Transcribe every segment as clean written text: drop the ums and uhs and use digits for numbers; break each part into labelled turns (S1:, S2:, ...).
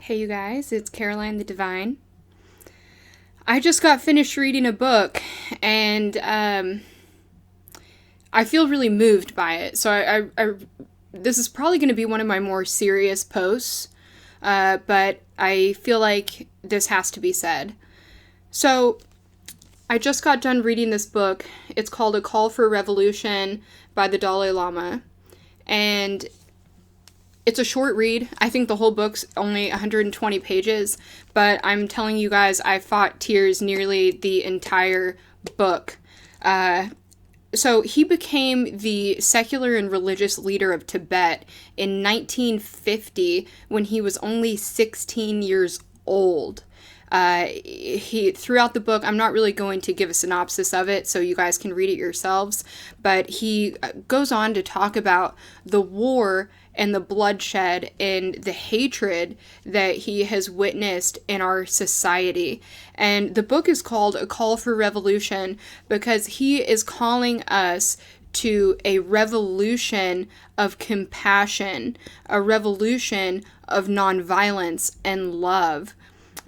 S1: Hey, you guys, it's Caroline the Divine. I just got finished reading a book, and I feel really moved by it. So this is probably going to be one of my more serious posts, but I feel like this has to be said. So I just got done reading this book. It's called A Call for Revolution by the Dalai Lama, and it's a short read. I think the whole book's only 120 pages, but I'm telling you guys, I fought tears nearly the entire book. So he became the secular and religious leader of Tibet in 1950 when he was only 16 years old. He throughout the book, I'm not really going to give a synopsis of it so you guys can read it yourselves, but he goes on to talk about the war and the bloodshed and the hatred that he has witnessed in our society. And the book is called A Call for Revolution because he is calling us to a revolution of compassion, a revolution of nonviolence and love.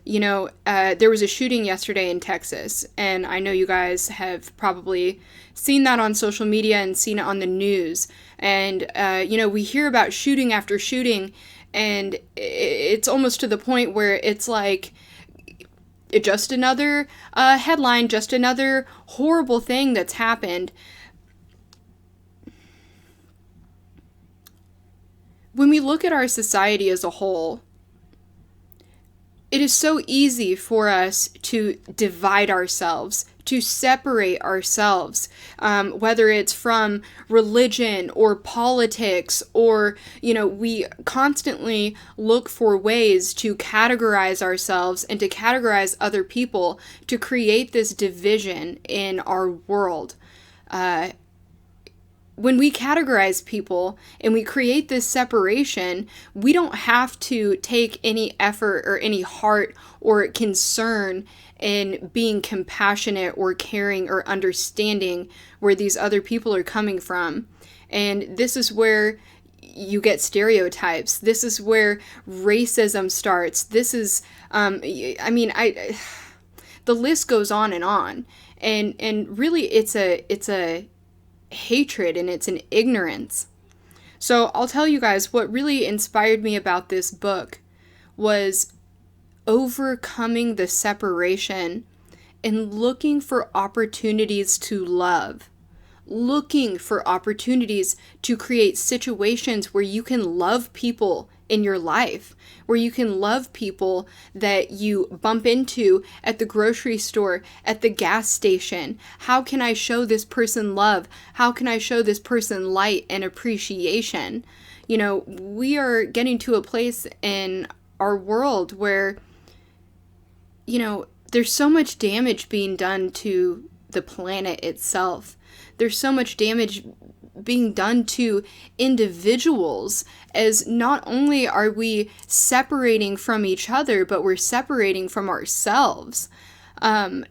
S1: You know, there was a shooting yesterday in Texas, and I know you guys have probably seen that on social media and seen it on the news. And, we hear about shooting after shooting, and it's almost to the point where it's like just another headline, just another horrible thing that's happened. When we look at our society as a whole, it is so easy for us to divide ourselves, to separate ourselves, whether it's from religion or politics, or, we constantly look for ways to categorize ourselves and to categorize other people to create this division in our world. When we categorize people and we create this separation, we don't have to take any effort or any heart or concern in being compassionate or caring or understanding where these other people are coming from. And this is where you get stereotypes. This is where racism starts. This is, the list goes on. And really it's a hatred and it's an ignorance. So I'll tell you guys what really inspired me about this book was overcoming the separation and looking for opportunities to love. Looking for opportunities to create situations where you can love people in your life, where you can love people that you bump into at the grocery store, at the gas station. How can I show this person love? How can I show this person light and appreciation? We are getting to a place in our world where, there's so much damage being done to the planet itself. There's so much damage being done to individuals, as not only are we separating from each other, but we're separating from ourselves. With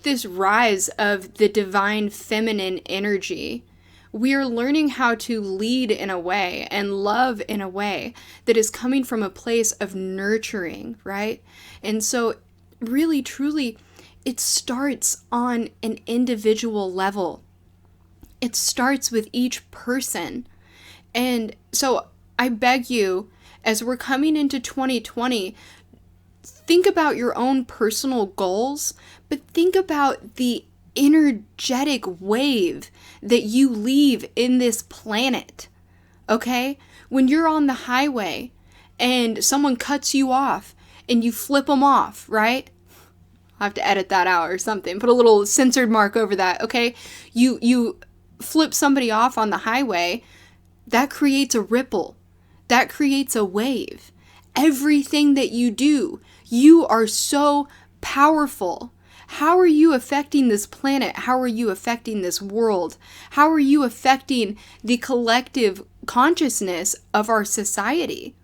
S1: this rise of the divine feminine energy, we are learning how to lead in a way and love in a way that is coming from a place of nurturing, right? And so really, truly, it starts on an individual level. It starts with each person. And so I beg you, as we're coming into 2020, think about your own personal goals, but think about the energetic wave that you leave in this planet. Okay? When you're on the highway and someone cuts you off and you flip them off, right? I'll have to edit that out or something. Put a little censored mark over that, okay? You flip somebody off on the highway, that creates a ripple. That creates a wave. Everything that you do, you are so powerful. How are you affecting this planet? How are you affecting this world? How are you affecting the collective consciousness of our society?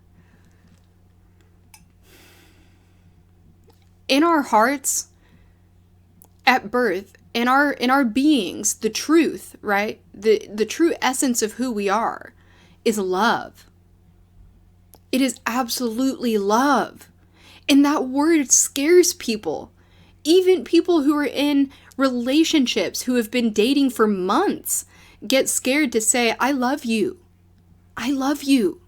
S1: In our hearts, at birth, in our beings, the truth, right? The true essence of who we are is love. It is absolutely love. And that word scares people. Even people who are in relationships, who have been dating for months, get scared to say, I love you. I love you.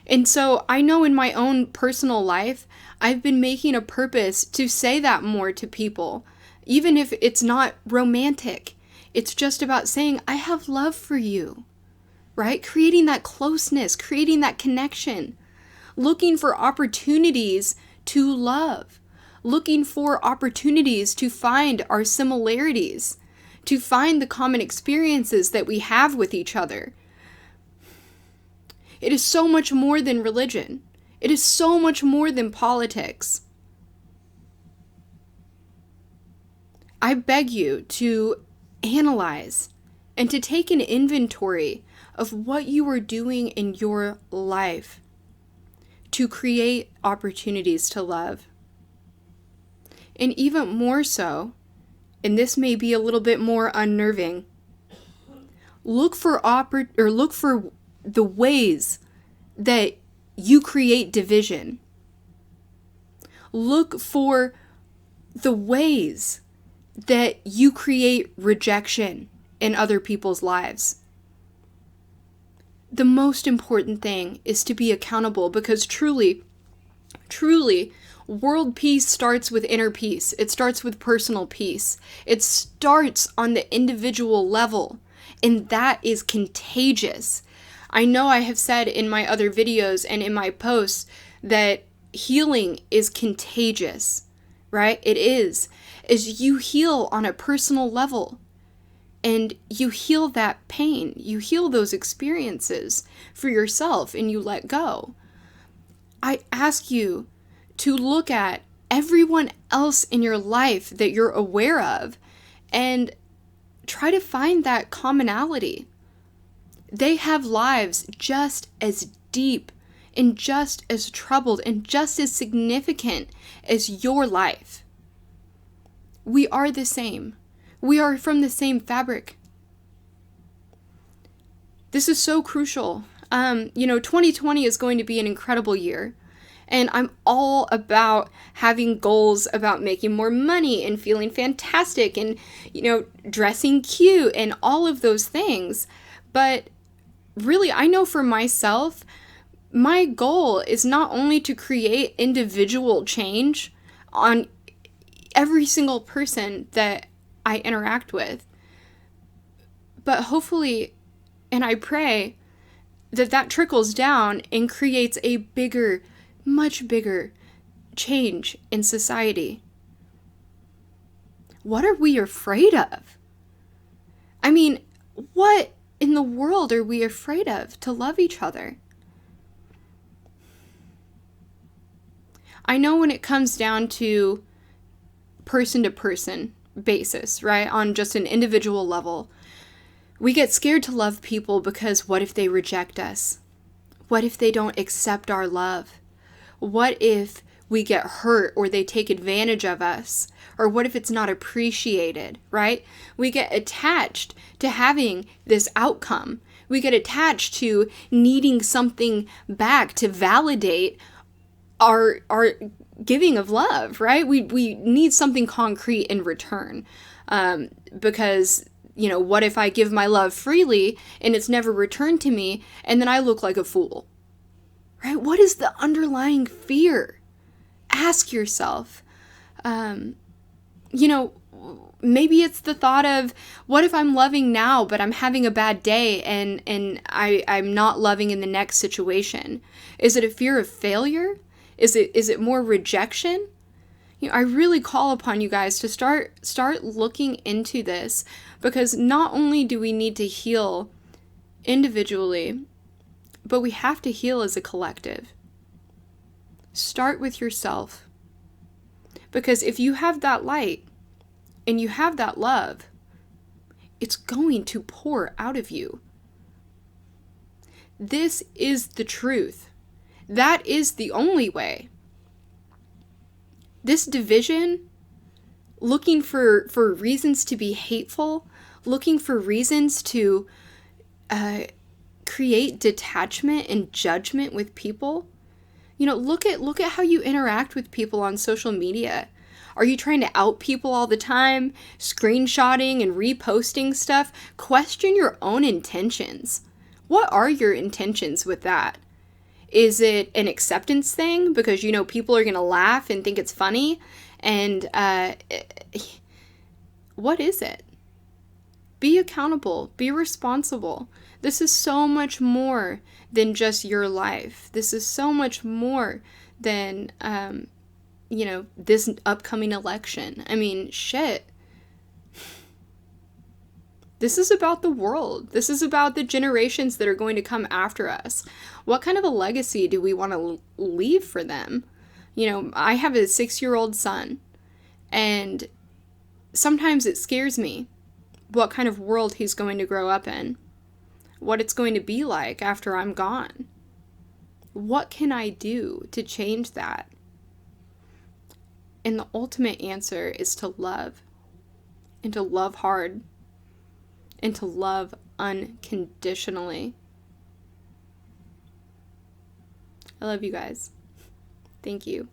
S1: And so I know in my own personal life, I've been making a purpose to say that more to people, even if it's not romantic. It's just about saying, I have love for you, right? Creating that closeness, creating that connection, looking for opportunities to love, looking for opportunities to find our similarities, to find the common experiences that we have with each other. It is so much more than religion. It is so much more than politics. I beg you to analyze and to take an inventory of what you are doing in your life to create opportunities to love. And even more so, and this may be a little bit more unnerving, look for the ways that you create division. Look for the ways that you create rejection in other people's lives. The most important thing is to be accountable, because truly, world peace starts with inner peace. It starts with personal peace. It starts on the individual level, and that is contagious. I know I have said in my other videos and in my posts that healing is contagious, right? It is. As you heal on a personal level, and you heal that pain, you heal those experiences for yourself, and you let go. I ask you to look at everyone else in your life that you're aware of and try to find that commonality. They have lives just as deep and just as troubled and just as significant as your life. We are the same. We are from the same fabric. This is so crucial. 2020 is going to be an incredible year. And I'm all about having goals about making more money and feeling fantastic and, dressing cute and all of those things. But really, I know for myself, my goal is not only to create individual change on every single person that I interact with, but hopefully, and I pray, that trickles down and creates a bigger, much bigger change in society. What are we afraid of? I mean, what in the world are we afraid of to love each other? I know when it comes down to person basis, right? On just an individual level, we get scared to love people because what if they reject us? What if they don't accept our love? What if we get hurt or they take advantage of us? Or what if it's not appreciated, right? We get attached to having this outcome. We get attached to needing something back to validate our giving of love, right? We need something concrete in return. Because, what if I give my love freely and it's never returned to me and then I look like a fool, right? What is the underlying fear? Ask yourself. Maybe it's the thought of, what if I'm loving now, but I'm having a bad day and I'm not loving in the next situation? Is it a fear of failure? Is it more rejection? I really call upon you guys to start looking into this, because not only do we need to heal individually, but we have to heal as a collective. Start with yourself. Because if you have that light and you have that love, it's going to pour out of you. This is the truth. That is the only way. This division, looking for reasons to be hateful, looking for reasons to create detachment and judgment with people? You know, look at how you interact with people on social media. Are you trying to out people all the time, screenshotting and reposting stuff? Question your own intentions. What are your intentions with that? Is it an acceptance thing because you know people are going to laugh and think it's funny? And what is it? Be accountable, be responsible. This is so much more than just your life. This is so much more than, this upcoming election. I mean, shit. This is about the world. This is about the generations that are going to come after us. What kind of a legacy do we want to leave for them? You know, I have a 6-year-old son, and sometimes it scares me what kind of world he's going to grow up in, what it's going to be like after I'm gone. What can I do to change that? And the ultimate answer is to love, and to love hard, and to love unconditionally. I love you guys. Thank you.